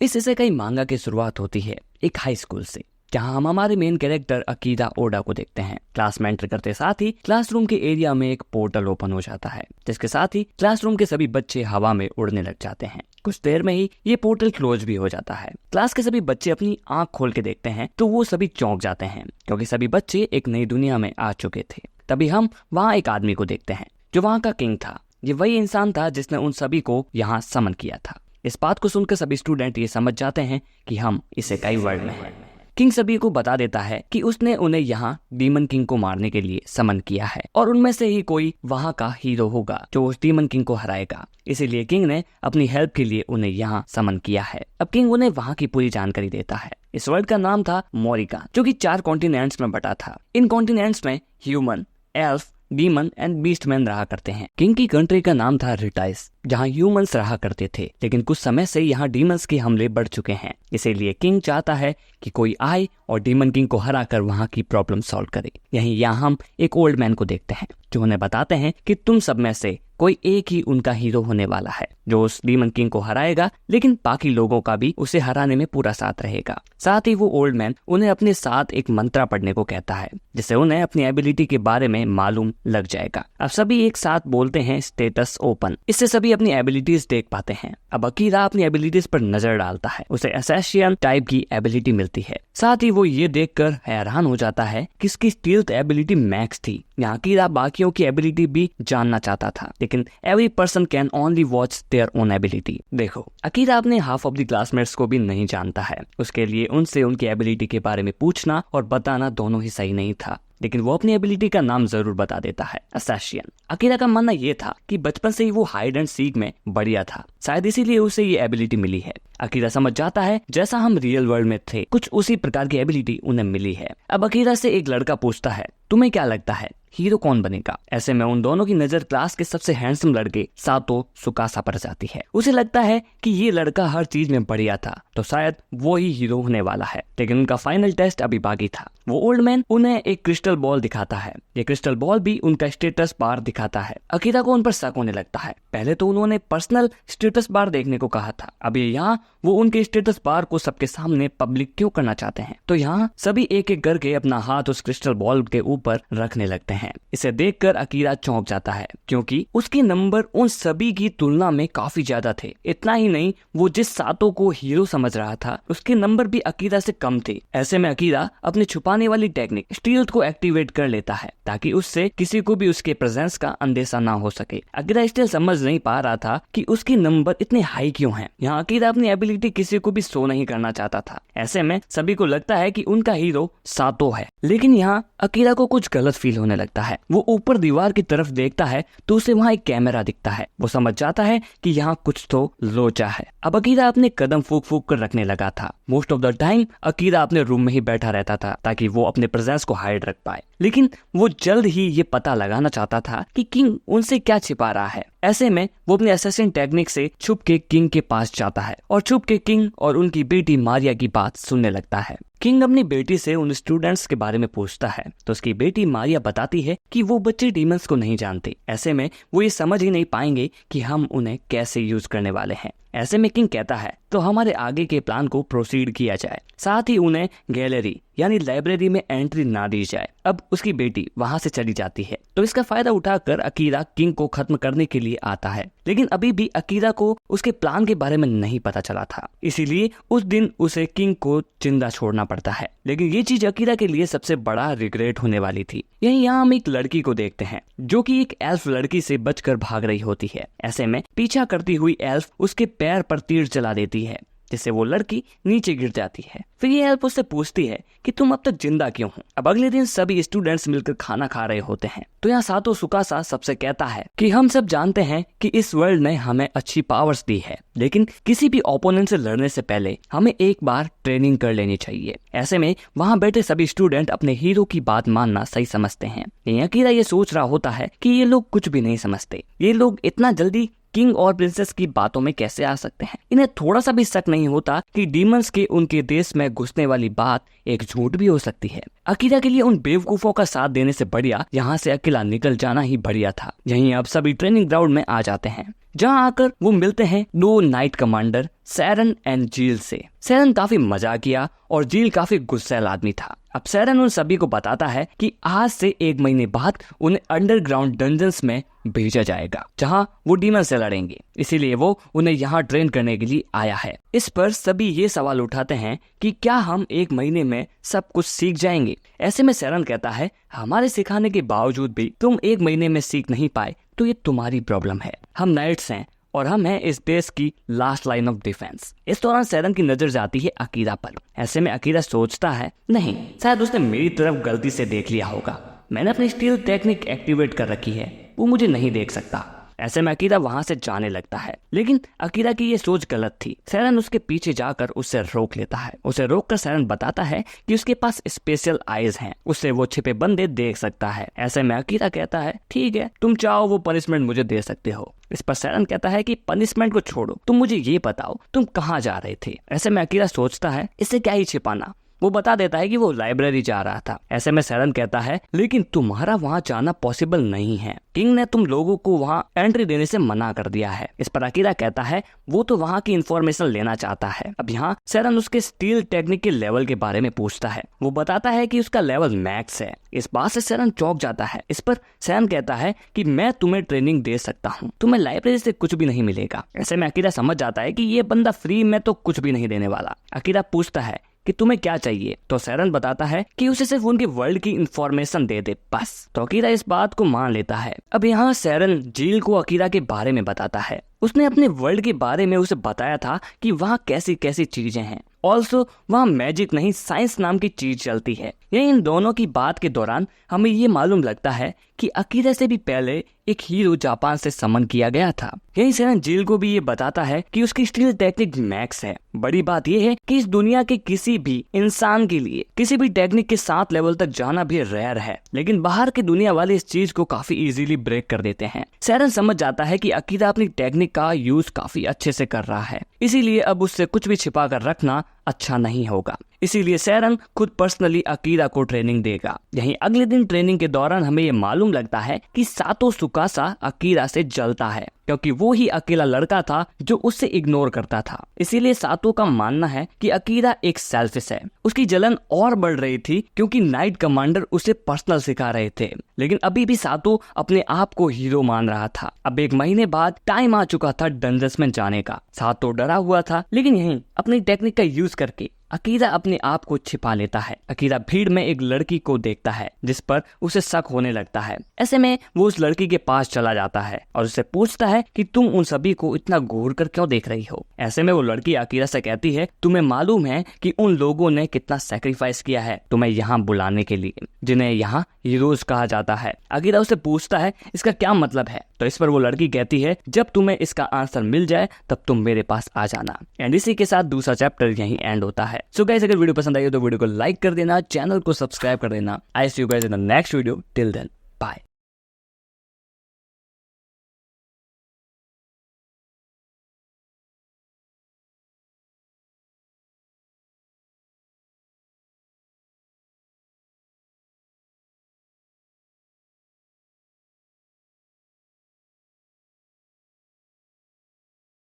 इस इसेकाई मांगा की शुरुआत होती है एक हाई स्कूल से, जहां हम हमारे मेन कैरेक्टर अकीरा ओडा को देखते हैं। क्लास में एंटर करते साथ ही क्लासरूम के एरिया में एक पोर्टल ओपन हो जाता है, जिसके साथ ही क्लासरूम के सभी बच्चे हवा में उड़ने लग जाते हैं। कुछ देर में ही ये पोर्टल क्लोज भी हो जाता है। क्लास के सभी बच्चे अपनी आंख खोल के देखते हैं तो वो सभी चौंक जाते हैं, क्योंकि सभी बच्चे एक नई दुनिया में आ चुके थे। तभी हम वहाँ एक आदमी को देखते हैं जो वहाँ का किंग था। ये वही इंसान था जिसने उन सभी को यहाँ समन किया था। इस बात को सुनकर सभी स्टूडेंट ये समझ जाते हैं कि हम इसेकाई वर्ल्ड में हैं। किंग सभी को बता देता है कि उसने उन्हें यहाँ डीमन किंग को मारने के लिए समन किया है और उनमें से ही कोई वहाँ का हीरो होगा जो उस डीमन किंग को हराएगा। इसीलिए किंग ने अपनी हेल्प के लिए उन्हें यहाँ समन किया है। अब किंग उन्हें वहाँ की पूरी जानकारी देता है। इस वर्ल्ड का नाम था मोरिका, जो कि 4 कॉन्टिनेंट्स में बटा था। इन कॉन्टिनेंट्स में human, elf, demon and beastman रहा करते हैं। किंग की कंट्री का नाम था रिटाइस, जहां ह्यूमंस रहा करते थे, लेकिन कुछ समय से यहाँ डीमंस के हमले बढ़ चुके हैं। इसीलिए किंग चाहता है कि कोई आए और डीमन किंग को हराकर वहाँ की प्रॉब्लम सॉल्व करे। यहीं यहाँ हम एक ओल्ड मैन को देखते हैं जो उन्हें बताते हैं कि तुम सब में से कोई एक ही उनका हीरो होने वाला है जो उस डीमन किंग को हराएगा, लेकिन बाकी लोगों का भी उसे हराने में पूरा साथ रहेगा। साथ ही वो ओल्ड मैन उन्हें अपने साथ एक मंत्र पढ़ने को कहता है, जिससे उन्हें अपनी एबिलिटी के बारे में मालूम लग जाएगा। अब सभी एक साथ बोलते हैं स्टेटस ओपन। इससे सभी अपनी एबिलिटीज देख पाते हैं। अब अकीरा अपनी एबिलिटीज पर नजर डालता है। उसे असैसियन टाइप की एबिलिटी मिलती है। साथ ही वो ये देखकर हैरान हो जाता है कि इसकी स्टील्थ एबिलिटी मैक्स थी। यहाँ अकीरा बाकियों की एबिलिटी भी जानना चाहता था, लेकिन every person can only watch their own ability. देखो, अकीरा अपने हाफ ऑफ द क्लासमेट्स को भी नहीं जानता है। उसके लिए उनसे उनकी एबिलिटी के बारे में पूछना और बताना दोनों ही सही नहीं था, लेकिन वो अपनी एबिलिटी का नाम जरूर बता देता है, असैसियन। अकीरा का मानना ये था कि बचपन से ही वो हाइड एंड सीक में बढ़िया था, शायद इसीलिए उसे ये एबिलिटी मिली है। अकीरा समझ जाता है जैसा हम रियल वर्ल्ड में थे, कुछ उसी प्रकार की एबिलिटी उन्हें मिली है। अब अकीरा से एक लड़का पूछता है, तुम्हें क्या लगता है हीरो कौन बनेगा? ऐसे में उन दोनों की नजर क्लास के सबसे हैंडसम लड़के सातो सुकासा पर जाती है। उसे लगता है कि ये लड़का हर चीज में बढ़िया था, तो शायद वो ही हीरो होने वाला है। लेकिन उनका फाइनल टेस्ट अभी बाकी था। वो ओल्ड मैन उन्हें एक क्रिस्टल बॉल दिखाता है। ये क्रिस्टल बॉल भी उनका स्टेटस बार दिखाता है। अकीरा को उन पर शक होने लगता है। पहले तो उन्होंने पर्सनल स्टेटस बार देखने को कहा था, अभी यहाँ वो उनके स्टेटस बार को सबके सामने पब्लिक क्यों करना चाहते हैं? तो यहाँ सभी एक एक करके अपना हाथ उस क्रिस्टल बॉल के ऊपर रखने लगते हैं। इसे देखकर अकीरा चौंक जाता है, क्योंकि उसके नंबर उन सभी की तुलना में काफी ज्यादा थे। इतना ही नहीं, वो जिस सातो को हीरो समझ रहा था उसके नंबर भी अकीरा से कम थे। ऐसे में अकीरा अपनी छुपाने वाली टेक्निक स्टील्थ को एक्टिवेट कर लेता है, ताकि उससे किसी को भी उसके प्रेजेंस का अंदेशा ना हो सके। अकीरा स्टिल समझ नहीं पा रहा था कि उसके नंबर इतने हाई क्यों हैं। यहाँ अकीरा अपनी एबिलिटी किसी को भी शो नहीं करना चाहता था। ऐसे में सभी को लगता है कि उनका हीरो सातो है, लेकिन यहाँ अकीरा को कुछ गलत फील होने लगता है। वो ऊपर दीवार की तरफ देखता है तो उसे वहाँ एक कैमरा दिखता है। वो समझ जाता है कि यहाँ कुछ तो लोचा है। अब अकीरा अपने कदम फूक फूक कर रखने लगा था। Most of the time Akira अपने रूम में ही बैठा रहता था, ताकि वो अपने प्रेजेंस को हाइड रख पाए। लेकिन वो जल्द ही ये पता लगाना चाहता था कि किंग उनसे क्या छिपा रहा है। ऐसे में वो अपने असैसिन टेक्निक से छुप के किंग के पास जाता है और छुप के किंग और उनकी बेटी मारिया की बात सुनने लगता है। किंग अपनी बेटी से उन स्टूडेंट्स के बारे में पूछता है, तो उसकी बेटी मारिया बताती है कि वो बच्चे डीमंस को नहीं जानते। ऐसे में वो ये समझ ही नहीं पाएंगे कि हम उन्हें कैसे यूज करने वाले हैं। ऐसे में किंग कहता है तो हमारे आगे के प्लान को प्रोसीड किया जाए, साथ ही उन्हें गैलरी यानी लाइब्रेरी में एंट्री ना दी जाए। अब उसकी बेटी वहां से चली जाती है, तो इसका फायदा उठाकर अकीरा किंग को खत्म करने के लिए आता है। लेकिन अभी भी अकीरा को उसके प्लान के बारे में नहीं पता चला था, इसीलिए उस दिन उसे किंग को जिंदा छोड़ना पड़ता है। लेकिन ये चीज अकीरा के लिए सबसे बड़ा रिग्रेट होने वाली थी। यहीं यहाँ हम एक लड़की को देखते हैं जो कि एक एल्फ लड़की से बचकर भाग रही होती है। ऐसे में पीछा करती हुई एल्फ उसके पैर पर तीर चला देती है, जिससे वो लड़की नीचे गिर जाती है। फिर ये हेल्प उससे पूछती है कि तुम अब तक जिंदा क्यों हो। अब अगले दिन सभी स्टूडेंट्स मिलकर खाना खा रहे होते हैं, तो यहाँ सातो सुकासा सबसे कहता है कि हम सब जानते हैं कि इस वर्ल्ड ने हमें अच्छी पावर्स दी है, लेकिन किसी भी ओपोनेंट से लड़ने से पहले हमें एक बार ट्रेनिंग कर लेनी चाहिए। ऐसे में वहाँ बैठे सभी स्टूडेंट अपने हीरो की बात मानना सही समझते हैं। अकीरा ये सोच रहा होता है कि ये लोग कुछ भी नहीं समझते। ये लोग इतना जल्दी किंग और प्रिंसेस की बातों में कैसे आ सकते हैं? इन्हें थोड़ा सा भी शक नहीं होता कि डीमंस के उनके देश में घुसने वाली बात एक झूठ भी हो सकती है। अकीरा के लिए उन बेवकूफों का साथ देने से बढ़िया यहाँ से अकेला निकल जाना ही बढ़िया था। यहीं अब सभी ट्रेनिंग ग्राउंड में आ जाते हैं। जहाँ आकर वो मिलते हैं दो नाइट कमांडर सैरन एंड जील से। सैरन काफी मजाक किया और जील काफी गुस्सैल आदमी था। अब सैरन उन सभी को बताता है कि आज से 1 महीने बाद उन्हें अंडरग्राउंड डंजन्स में भेजा जाएगा जहां वो डीमन से लड़ेंगे, इसीलिए वो उन्हें यहाँ ट्रेन करने के लिए आया है। इस पर सभी ये सवाल उठाते हैं कि क्या हम 1 महीने में सब कुछ सीख जाएंगे। ऐसे में सैरन कहता है, हमारे सिखाने के बावजूद भी तुम 1 महीने में सीख नहीं पाए तो ये तुम्हारी प्रॉब्लम है। हम नाइट्स हैं और हम हैं इस देश की लास्ट लाइन ऑफ डिफेंस। इस दौरान सैरन की नजर जाती है अकीरा पर। ऐसे में अकीरा सोचता है, नहीं, शायद उसने मेरी तरफ गलती से देख लिया होगा। मैंने अपनी स्टील टेक्निक एक्टिवेट कर रखी है, वो मुझे नहीं देख सकता। ऐसे में अकीरा वहां से जाने लगता है, लेकिन अकीरा की ये सोच गलत थी। सैरन उसके पीछे जाकर उसे रोक लेता है। उसे रोककर सैरन बताता है कि उसके पास स्पेशल आईज हैं, उससे वो छिपे बंदे देख सकता है। ऐसे में अकीरा कहता है, ठीक है, तुम चाहो वो पनिशमेंट मुझे दे सकते हो। इस पर सैरन कहता है कि पनिशमेंट को छोड़ो, तुम मुझे ये बताओ तुम कहाँ जा रहे थे। ऐसे में अकीरा सोचता है, इससे क्या ही छिपाना। वो बता देता है कि वो लाइब्रेरी जा रहा था। ऐसे में सैरन कहता है, लेकिन तुम्हारा वहाँ जाना पॉसिबल नहीं है, किंग ने तुम लोगों को वहाँ एंट्री देने से मना कर दिया है। इस पर अकीरा कहता है, वो तो वहाँ की इंफॉर्मेशन लेना चाहता है। अब यहाँ सैरन उसके स्टील टेक्निक के लेवल के बारे में पूछता है। वो बताता है कि उसका लेवल मैक्स है। इस बात से सैरन चौंक जाता है। इस पर सैरन कहता है कि मैं तुम्हें ट्रेनिंग दे सकता हूँ, तुम्हें लाइब्रेरी से कुछ भी नहीं मिलेगा। ऐसे में अकीरा समझ जाता है कि ये बंदा फ्री में तो कुछ भी नहीं देने वाला। अकीरा पूछता है कि तुम्हें क्या चाहिए, तो सैरन बताता है कि उसे सिर्फ उनकी वर्ल्ड की इंफॉर्मेशन दे दे बस। तो अकीरा इस बात को मान लेता है। अब यहाँ सैरन जील को अकीरा के बारे में बताता है। उसने अपने वर्ल्ड के बारे में उसे बताया था कि वहाँ कैसी कैसी चीजें हैं। ऑल्सो वहाँ मैजिक नहीं, साइंस नाम की चीज चलती है। यही इन दोनों की बात के दौरान हमें ये मालूम लगता है कि अकीरा से भी पहले एक हीरो जापान से समन किया गया था। यही सैरन जील को भी ये बताता है कि उसकी स्टील टेक्निक मैक्स है। बड़ी बात यह है कि इस दुनिया के किसी भी इंसान के लिए किसी भी टेक्निक के 7 लेवल तक जाना भी रेयर है, लेकिन बाहर की दुनिया वाले इस चीज को काफी इजीली ब्रेक कर देते हैं। सैरन समझ जाता है कि अकीरा अपनी टेक्निक का यूज काफी अच्छे से कर रहा है, इसीलिए अब उससे कुछ भी छिपा कर रखना अच्छा नहीं होगा। इसीलिए सैरन खुद पर्सनली अकीरा को ट्रेनिंग देगा। यहीं अगले दिन ट्रेनिंग के दौरान हमें ये मालूम लगता है कि सातो सुकासा अकीरा से जलता है, क्योंकि वो ही अकेला लड़का था जो उससे इग्नोर करता था। इसीलिए सातो का मानना है कि अकीरा एक सेल्फिश है। उसकी जलन और बढ़ रही थी क्योंकि नाइट कमांडर उसे पर्सनल सिखा रहे थे, लेकिन अभी भी सातो अपने आप को हीरो मान रहा था। अब 1 महीने बाद टाइम आ चुका था डंजन्स में जाने का। सातो डरा हुआ था, लेकिन यहीं अपनी टेक्निक का यूज करके अकीरा अपने आप को छिपा लेता है। अकीरा भीड़ में एक लड़की को देखता है जिस पर उसे शक होने लगता है। ऐसे में वो उस लड़की के पास चला जाता है और उससे पूछता है कि तुम उन सभी को इतना घूर कर क्यों देख रही हो। ऐसे में वो लड़की अकीरा से कहती है, तुम्हें मालूम है कि उन लोगों ने कितना सैक्रिफाइस किया है तुम्हें यहाँ बुलाने के लिए, जिन्हें यहाँ हीरोज कहा जाता है। अकीरा उससे पूछता है इसका क्या मतलब है, तो इस पर वो लड़की कहती है, जब तुम्हें इसका आंसर मिल जाए तब तुम मेरे पास आ जाना। एंड इसी के साथ दूसरा चैप्टर यहीं एंड होता है। सो गाइस, अगर वीडियो पसंद आई हो तो वीडियो को लाइक कर देना, चैनल को सब्सक्राइब कर देना। I see you guys in the next video. Till then.